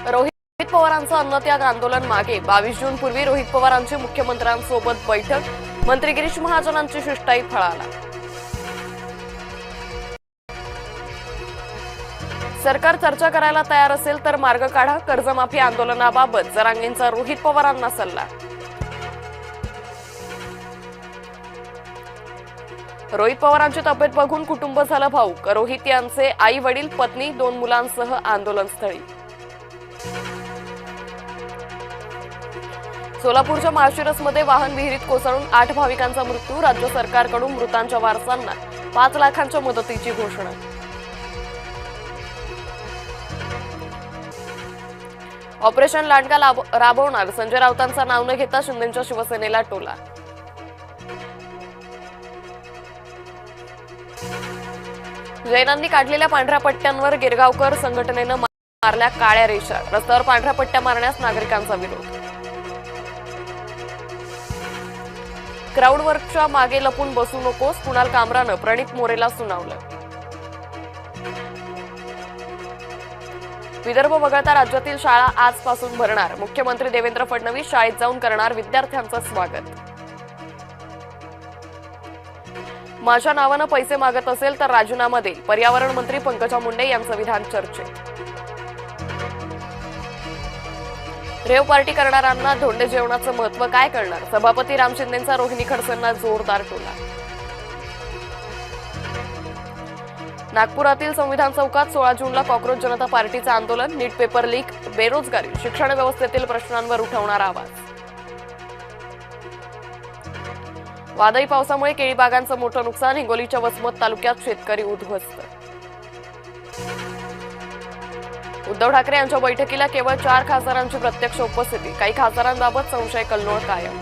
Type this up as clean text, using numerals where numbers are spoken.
रोहित पवारांचं अन्नत्याग आंदोलन मागे 22 जून पूर्वी रोहित पवारांची मुख्यमंत्र्यांसोबत बैठक, मंत्री गिरीश महाजनांची शिष्टाई फळाला. सरकार चर्चा करायला तयार असेल तर मार्ग काढा, कर्जमाफी आंदोलनाबाबत जरांगेंचा रोहित पवारांना सल्ला. रोहित पवारांची तब्येत बघून कुटुंब झालं भाऊक, रोहित यांचे आई वडील पत्नी 2 मुलांसह आंदोलनस्थळी. सोलापूरच्या माळशिरसमध्ये वाहन विहिरीत कोसळून 8 भाविकांचा मृत्यू, राज्य सरकारकडून मृतांच्या वारसांना 5 लाखांच्या मदतीची घोषणा. ऑपरेशन लांडगा राबवणार, संजय राऊतांचं नाव न घेता शिंदेच्या शिवसेनेला टोला. जैनांनी काढलेल्या पांढऱ्या पट्ट्यांवर गिरगावकर संघटनेनं मारल्या काळ्या रेषा, रस्त्यावर पांढऱ्या पट्ट्या मारण्यास नागरिकांचा विरोध. क्राऊडवर्कच्या मागे लपून बसू नकोस, कुणाल कामरानं प्रणित मोरेला सुनावलं. विदर्भ वगळता राज्यातील शाळा आजपासून भरणार, मुख्यमंत्री देवेंद्र फडणवीस शाळेत जाऊन करणार विद्यार्थ्यांचं स्वागत. माझ्या नावानं पैसे मागत असेल तर राजीनामा देईल, पर्यावरण मंत्री पंकजा मुंडे यांचं विधान चर्चेत. रेव पार्टी करणाऱ्यांना धोंडे जेवणाचं महत्व काय कळणार, सभापती राम शिंदेंचा रोहिणी खडसेंना जोरदार टोला. नागपुरातील संविधान चौकात 16 जूनला कॉक्रोच जनता पार्टीचं आंदोलन, नीट पेपर लीक, बेरोजगारी, शिक्षण व्यवस्थेतील प्रश्नांवर उठवणार आवाज. वादळी पावसामुळे केळी बागांचं मोठं नुकसान, हिंगोलीच्या वसमत तालुक्यात शेतकरी उद्ध्वस्त. उद्धव ठाकरे यांच्या बैठकीला केवळ 4 खासदारांची प्रत्यक्ष उपस्थिती, काही खासदारांबाबत संशय कल्लोळ कायम.